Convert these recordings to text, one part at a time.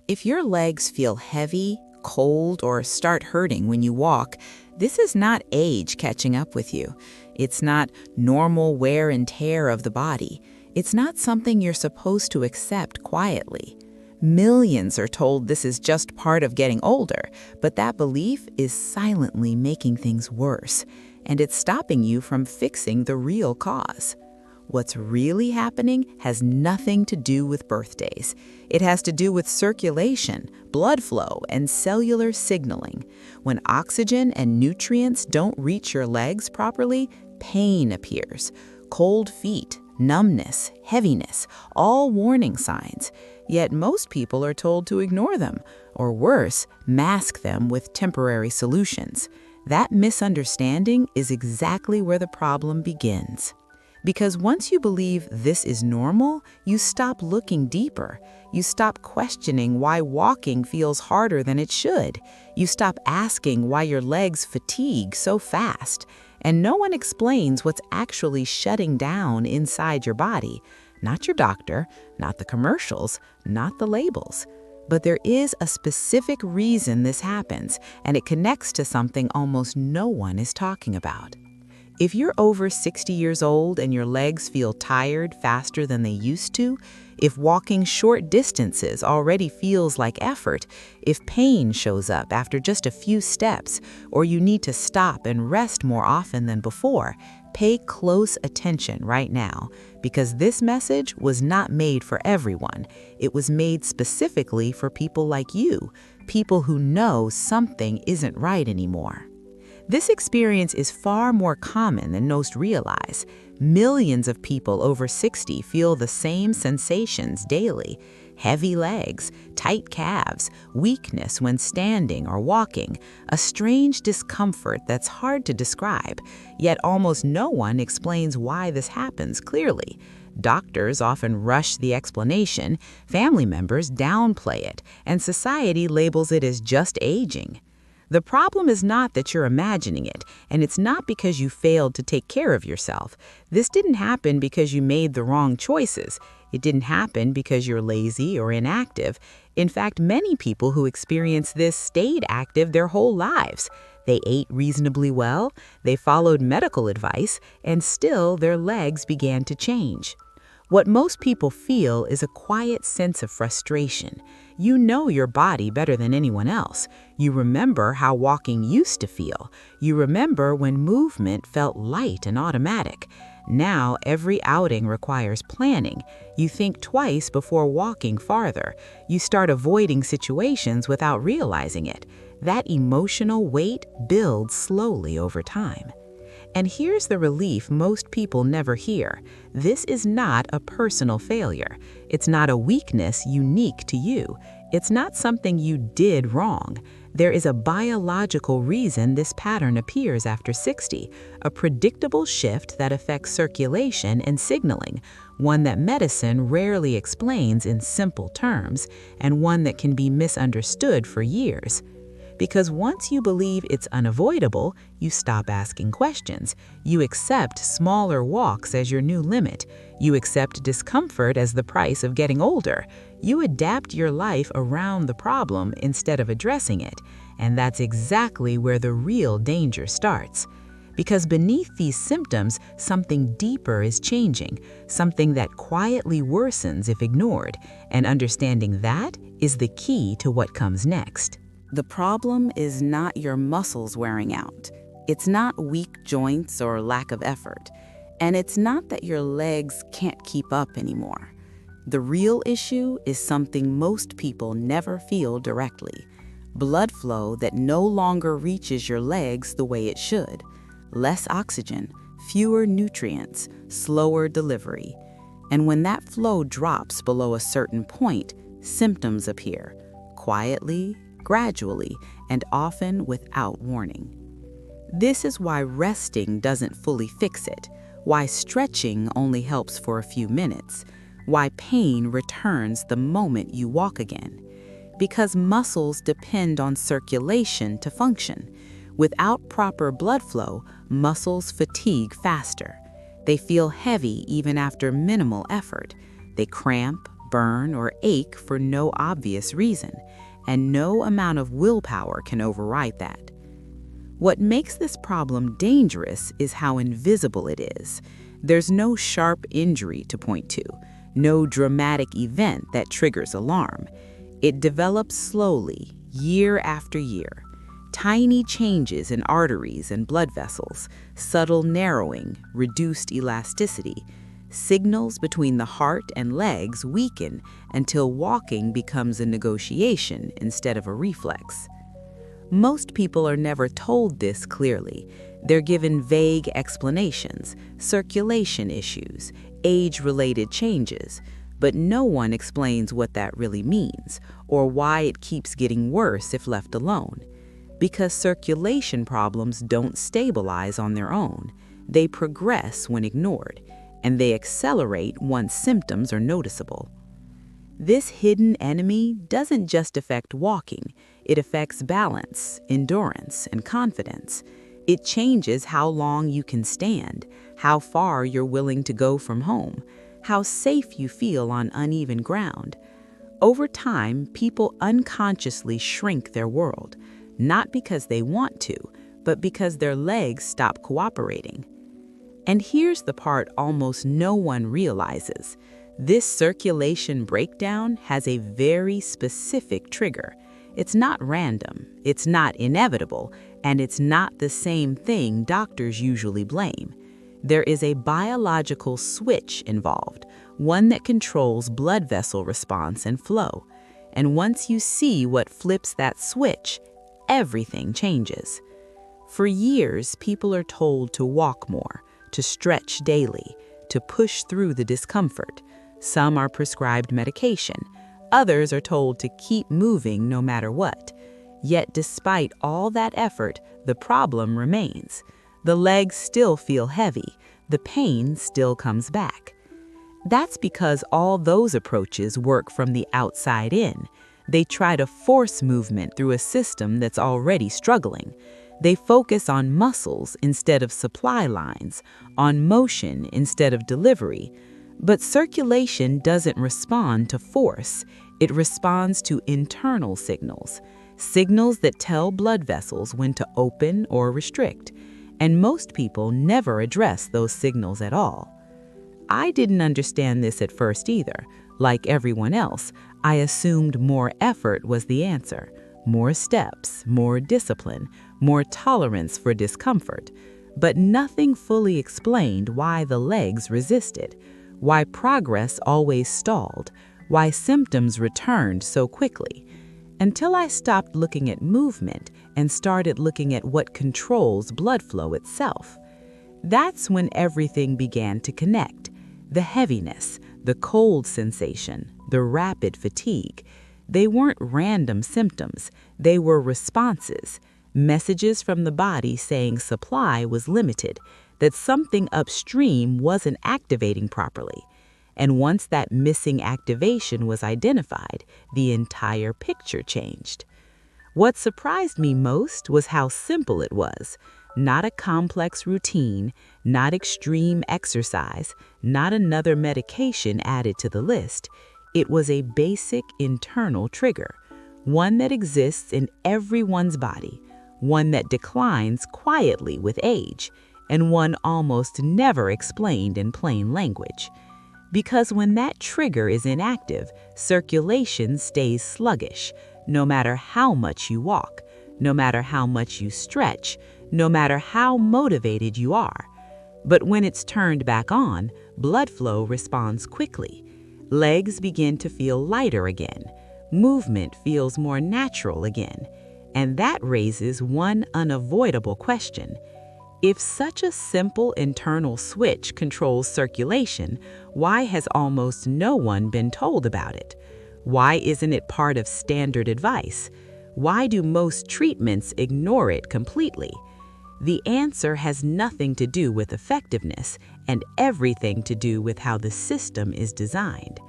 If your legs feel heavy, cold, or start hurting when you walk, this is not age catching up with you. It's not normal wear and tear of the body. It's not something you're supposed to accept quietly. Millions are told this is just part of getting older, but that belief is silently making things worse, and it's stopping you from fixing the real cause. What's really happening has nothing to do with birthdays. It has to do with circulation, blood flow, and cellular signaling. When oxygen and nutrients don't reach your legs properly, pain appears. Cold feet, numbness, heaviness, all warning signs. Yet most people are told to ignore them, or worse, mask them with temporary solutions. That misunderstanding is exactly where the problem begins. Because once you believe this is normal, you stop looking deeper. You stop questioning why walking feels harder than it should. You stop asking why your legs fatigue so fast. And no one explains what's actually shutting down inside your body. Not your doctor, not the commercials, not the labels. But there is a specific reason this happens, and it connects to something almost no one is talking about. If you're over 60 years old and your legs feel tired faster than they used to, if walking short distances already feels like effort, if pain shows up after just a few steps, or you need to stop and rest more often than before, pay close attention right now, because this message was not made for everyone. It was made specifically for people like you, people who know something isn't right anymore. This experience is far more common than most realize. Millions of people over 60 feel the same sensations daily: heavy legs, tight calves, weakness when standing or walking, a strange discomfort that's hard to describe. Yet almost no one explains why this happens clearly. Doctors often rush the explanation, family members downplay it, and society labels it as just aging. The problem is not that you're imagining it, and it's not because you failed to take care of yourself. This didn't happen because you made the wrong choices. It didn't happen because you're lazy or inactive. In fact, many people who experience this stayed active their whole lives. They ate reasonably well, they followed medical advice, and still their legs began to change. What most people feel is a quiet sense of frustration. You know your body better than anyone else. You remember how walking used to feel. You remember when movement felt light and automatic. Now every outing requires planning. You think twice before walking farther. You start avoiding situations without realizing it. That emotional weight builds slowly over time. And here's the relief most people never hear. This is not a personal failure. It's not a weakness unique to you. It's not something you did wrong. There is a biological reason this pattern appears after 60, a predictable shift that affects circulation and signaling, one that medicine rarely explains in simple terms, and one that can be misunderstood for years. Because once you believe it's unavoidable, you stop asking questions. You accept smaller walks as your new limit. You accept discomfort as the price of getting older. You adapt your life around the problem instead of addressing it. And that's exactly where the real danger starts. Because beneath these symptoms, something deeper is changing, something that quietly worsens if ignored. And understanding that is the key to what comes next. The problem is not your muscles wearing out. It's not weak joints or lack of effort. And it's not that your legs can't keep up anymore. The real issue is something most people never feel directly: blood flow that no longer reaches your legs the way it should. Less oxygen, fewer nutrients, slower delivery. And when that flow drops below a certain point, symptoms appear, quietly, gradually, and often without warning. This is why resting doesn't fully fix it, why stretching only helps for a few minutes, why pain returns the moment you walk again. Because muscles depend on circulation to function. Without proper blood flow, muscles fatigue faster. They feel heavy even after minimal effort. They cramp, burn, or ache for no obvious reason, and no amount of willpower can override that. What makes this problem dangerous is how invisible it is. There's no sharp injury to point to, no dramatic event that triggers alarm. It develops slowly, year after year. Tiny changes in arteries and blood vessels, subtle narrowing, reduced elasticity. Signals between the heart and legs weaken until walking becomes a negotiation instead of a reflex. Most people are never told this clearly. They're given vague explanations, circulation issues, age-related changes, but no one explains what that really means or why it keeps getting worse if left alone. Because circulation problems don't stabilize on their own. They progress when ignored, and they accelerate once symptoms are noticeable. This hidden enemy doesn't just affect walking, it affects balance, endurance, and confidence. It changes how long you can stand, how far you're willing to go from home, how safe you feel on uneven ground. Over time, people unconsciously shrink their world, not because they want to, but because their legs stop cooperating. And here's the part almost no one realizes. This circulation breakdown has a very specific trigger. It's not random, it's not inevitable, and it's not the same thing doctors usually blame. There is a biological switch involved, one that controls blood vessel response and flow. And once you see what flips that switch, everything changes. For years, people are told to walk more, to stretch daily, to push through the discomfort. Some are prescribed medication. Others are told to keep moving no matter what. Yet despite all that effort, the problem remains. The legs still feel heavy. The pain still comes back. That's because all those approaches work from the outside in. They try to force movement through a system that's already struggling. They focus on muscles instead of supply lines, on motion instead of delivery. But circulation doesn't respond to force. It responds to internal signals, signals that tell blood vessels when to open or restrict. And most people never address those signals at all. I didn't understand this at first either. Like everyone else, I assumed more effort was the answer. More steps, more discipline, more tolerance for discomfort. But nothing fully explained why the legs resisted, why progress always stalled, why symptoms returned so quickly. Until I stopped looking at movement and started looking at what controls blood flow itself. That's when everything began to connect. The heaviness, the cold sensation, the rapid fatigue. They weren't random symptoms, they were responses, messages from the body saying supply was limited, that something upstream wasn't activating properly. And once that missing activation was identified, the entire picture changed. What surprised me most was how simple it was. Not a complex routine, not extreme exercise, not another medication added to the list. It was a basic internal trigger, one that exists in everyone's body, one that declines quietly with age, and one almost never explained in plain language. Because when that trigger is inactive, circulation stays sluggish, no matter how much you walk, no matter how much you stretch, no matter how motivated you are. But when it's turned back on, blood flow responds quickly. Legs begin to feel lighter again. Movement feels more natural again. And that raises one unavoidable question. If such a simple internal switch controls circulation, why has almost no one been told about it? Why isn't it part of standard advice? Why do most treatments ignore it completely? The answer has nothing to do with effectiveness and everything to do with how the system is designed.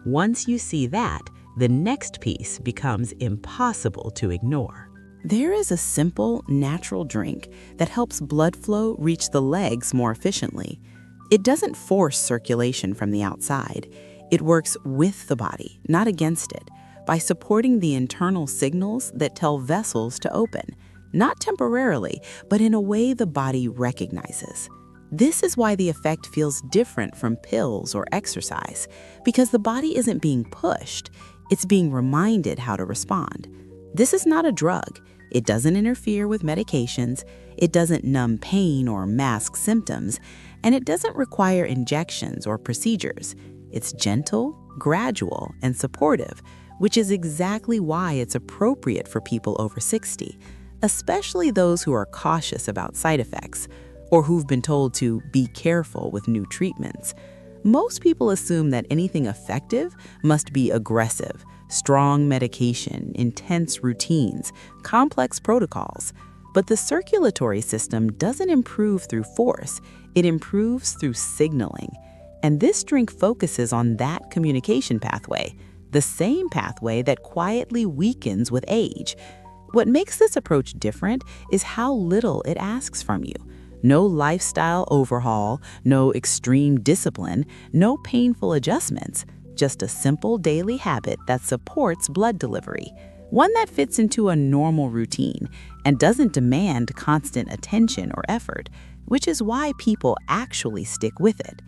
Once you see that, the next piece becomes impossible to ignore. There is a simple, natural drink that helps blood flow reach the legs more efficiently. It doesn't force circulation from the outside. It works with the body, not against it, by supporting the internal signals that tell vessels to open, not temporarily, but in a way the body recognizes. This is why the effect feels different from pills or exercise, because the body isn't being pushed, it's being reminded how to respond. This is not a drug. It doesn't interfere with medications, it doesn't numb pain or mask symptoms, and it doesn't require injections or procedures. It's gentle, gradual, and supportive, which is exactly why it's appropriate for people over 60, especially those who are cautious about side effects or who've been told to be careful with new treatments. Most people assume that anything effective must be aggressive, strong medication, intense routines, complex protocols. But the circulatory system doesn't improve through force, it improves through signaling. And this drink focuses on that communication pathway, the same pathway that quietly weakens with age. What makes this approach different is how little it asks from you. No lifestyle overhaul, no extreme discipline, no painful adjustments, just a simple daily habit that supports blood delivery, one that fits into a normal routine and doesn't demand constant attention or effort, which is why people actually stick with it.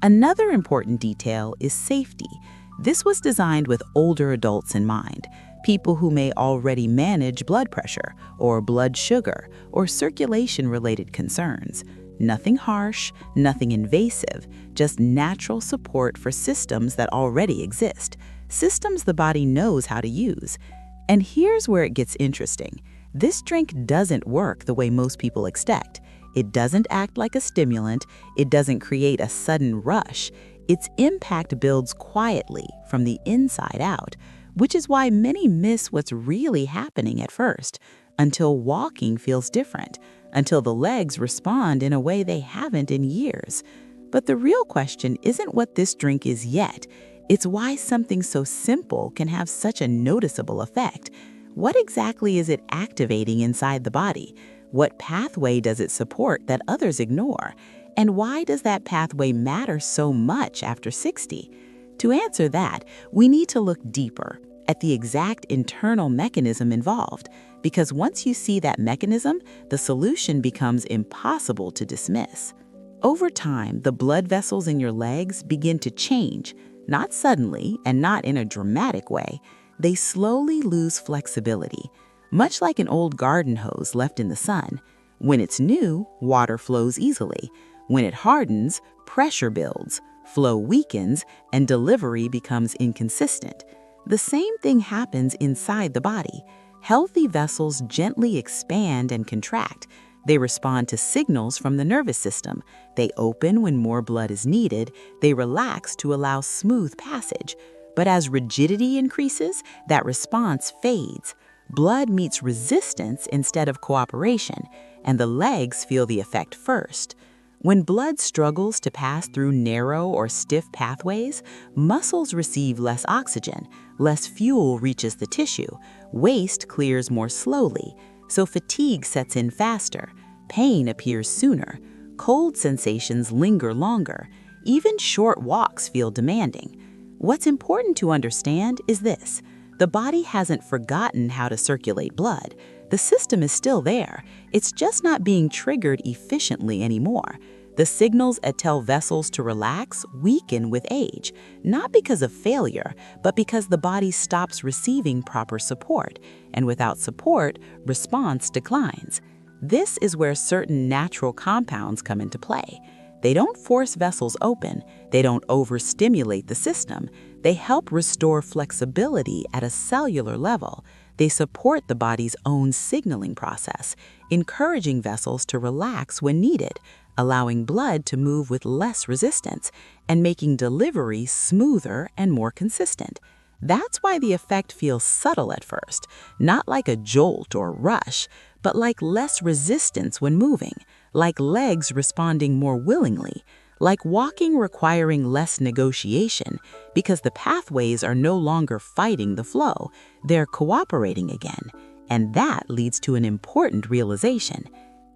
Another important detail is safety. This was designed with older adults in mind, people who may already manage blood pressure or blood sugar or circulation-related concerns. Nothing harsh, nothing invasive, just natural support for systems that already exist, systems the body knows how to use. And here's where it gets interesting. This drink doesn't work the way most people expect. It doesn't act like a stimulant, it doesn't create a sudden rush. Its impact builds quietly from the inside out, which is why many miss what's really happening at first, until walking feels different, until the legs respond in a way they haven't in years. But the real question isn't what this drink is yet, it's why something so simple can have such a noticeable effect. What exactly is it activating inside the body? What pathway does it support that others ignore? And why does that pathway matter so much after 60? To answer that, we need to look deeper at the exact internal mechanism involved, because once you see that mechanism, the solution becomes impossible to dismiss. Over time, the blood vessels in your legs begin to change, not suddenly and not in a dramatic way. They slowly lose flexibility, much like an old garden hose left in the sun. When it's new, water flows easily. When it hardens, pressure builds, flow weakens, and delivery becomes inconsistent. The same thing happens inside the body. Healthy vessels gently expand and contract. They respond to signals from the nervous system. They open when more blood is needed. They relax to allow smooth passage. But as rigidity increases, that response fades. Blood meets resistance instead of cooperation, and the legs feel the effect first. When blood struggles to pass through narrow or stiff pathways, muscles receive less oxygen, less fuel reaches the tissue, waste clears more slowly, so fatigue sets in faster, pain appears sooner, cold sensations linger longer, even short walks feel demanding. What's important to understand is this: the body hasn't forgotten how to circulate blood. The system is still there, it's just not being triggered efficiently anymore. The signals that tell vessels to relax weaken with age, not because of failure, but because the body stops receiving proper support, and without support, response declines. This is where certain natural compounds come into play. They don't force vessels open, they don't overstimulate the system, they help restore flexibility at a cellular level. They support the body's own signaling process, encouraging vessels to relax when needed, allowing blood to move with less resistance, and making delivery smoother and more consistent. That's why the effect feels subtle at first, not like a jolt or rush, but like less resistance when moving, like legs responding more willingly, like walking requiring less negotiation, because the pathways are no longer fighting the flow, they're cooperating again. And that leads to an important realization.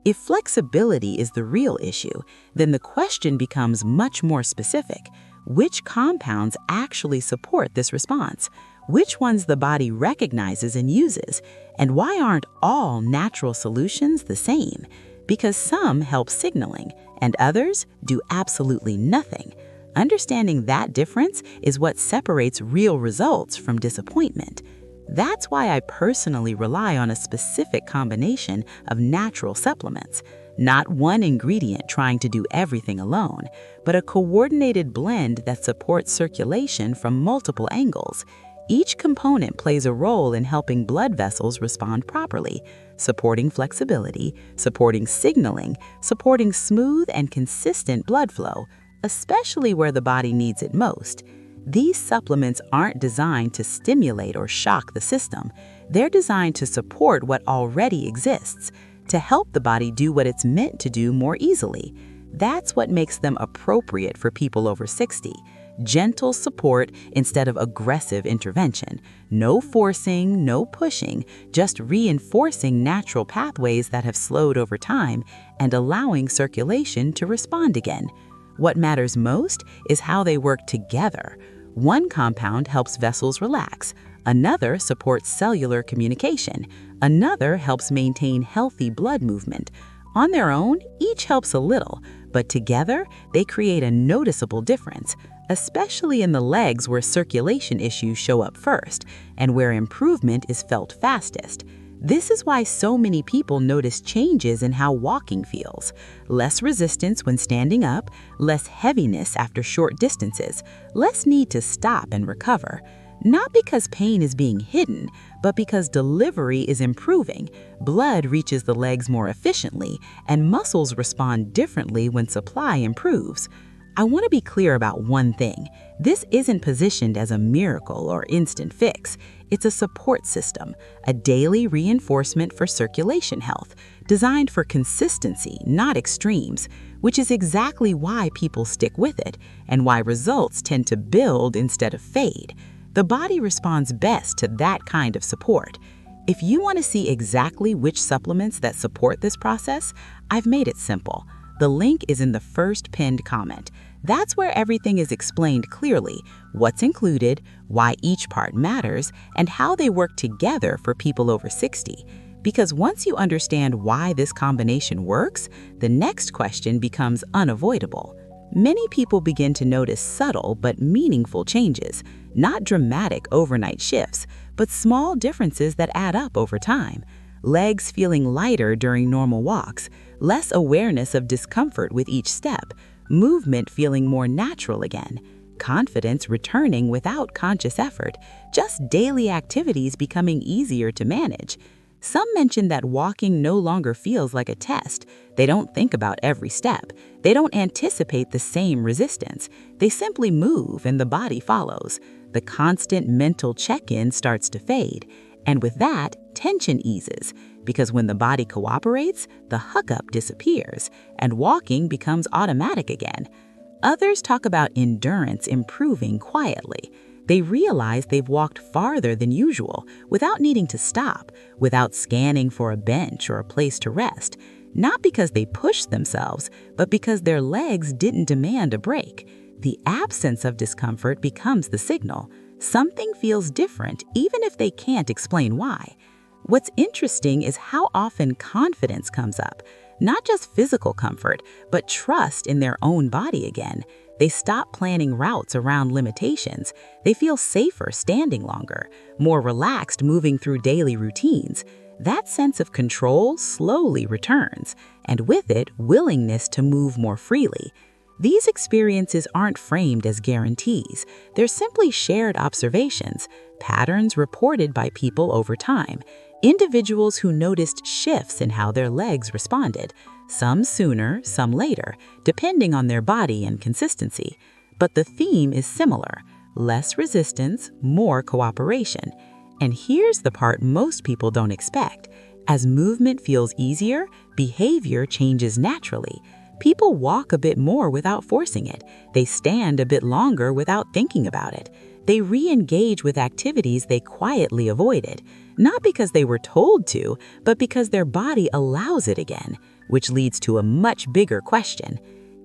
If flexibility is the real issue, then the question becomes much more specific. which compounds actually support this response, which ones the body recognizes and uses, and why aren't all natural solutions the same? Because some help signaling and others do absolutely nothing. Understanding that difference is what separates real results from disappointment. That's why I personally rely on a specific combination of natural supplements, not one ingredient trying to do everything alone, but a coordinated blend that supports circulation from multiple angles. Each component plays a role in helping blood vessels respond properly, supporting flexibility, supporting signaling, supporting smooth and consistent blood flow, especially where the body needs it most. These supplements aren't designed to stimulate or shock the system. They're designed to support what already exists, to help the body do what it's meant to do more easily. That's what makes them appropriate for people over 60. Gentle support instead of aggressive intervention. No forcing, no pushing, just reinforcing natural pathways that have slowed over time and allowing circulation to respond again. What matters most is how they work together. One compound helps vessels relax, another supports cellular communication, another helps maintain healthy blood movement. On their own, each helps a little, but together they create a noticeable difference, especially in the legs where circulation issues show up first and where improvement is felt fastest. This is why so many people notice changes in how walking feels. Less resistance when standing up, less heaviness after short distances, less need to stop and recover. Not because pain is being hidden, but because delivery is improving, blood reaches the legs more efficiently, and muscles respond differently when supply improves. I want to be clear about one thing. This isn't positioned as a miracle or instant fix. It's a support system, a daily reinforcement for circulation health, designed for consistency, not extremes, which is exactly why people stick with it and why results tend to build instead of fade. The body responds best to that kind of support. If you want to see exactly which supplements that support this process, I've made it simple. The link is in the first pinned comment. That's where everything is explained clearly, what's included, why each part matters, and how they work together for people over 60. Because once you understand why this combination works, the next question becomes unavoidable. Many people begin to notice subtle but meaningful changes, not dramatic overnight shifts, but small differences that add up over time. Legs feeling lighter during normal walks, less awareness of discomfort with each step, movement feeling more natural again, confidence returning without conscious effort, just daily activities becoming easier to manage. Some mention that walking no longer feels like a test. They don't think about every step. They don't anticipate the same resistance. They simply move and the body follows. The constant mental check-in starts to fade. And with that, tension eases, because when the body cooperates, the hookup disappears, and walking becomes automatic again. Others talk about endurance improving quietly. They realize they've walked farther than usual without needing to stop, without scanning for a bench or a place to rest, not because they pushed themselves, but because their legs didn't demand a break. The absence of discomfort becomes the signal. Something feels different, even if they can't explain why. What's interesting is how often confidence comes up, not just physical comfort, but trust in their own body again. They stop planning routes around limitations. They feel safer standing longer, more relaxed moving through daily routines. That sense of control slowly returns, and with it, willingness to move more freely. These experiences aren't framed as guarantees. They're simply shared observations, patterns reported by people over time, individuals who noticed shifts in how their legs responded, some sooner, some later, depending on their body and consistency. But the theme is similar: less resistance, more cooperation. And here's the part most people don't expect. As movement feels easier, behavior changes naturally. People walk a bit more without forcing it. They stand a bit longer without thinking about it. They re-engage with activities they quietly avoided, not because they were told to, but because their body allows it again, which leads to a much bigger question.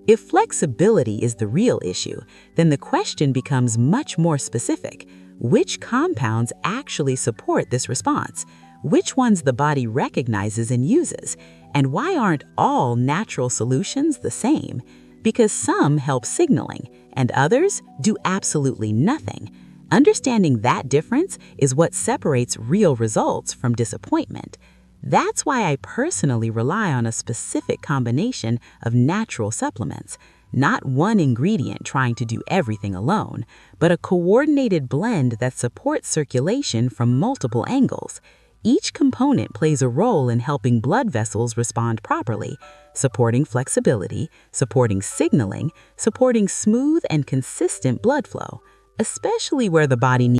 If flexibility is the real issue, then the question becomes much more specific. Which compounds actually support this response? Which ones the body recognizes and uses? And why aren't all natural solutions the same? Because some help signaling, and others do absolutely nothing. Understanding that difference is what separates real results from disappointment. That's why I personally rely on a specific combination of natural supplements, not one ingredient trying to do everything alone, but a coordinated blend that supports circulation from multiple angles. Each component plays a role in helping blood vessels respond properly, supporting flexibility, supporting signaling, supporting smooth and consistent blood flow, especially where the body needs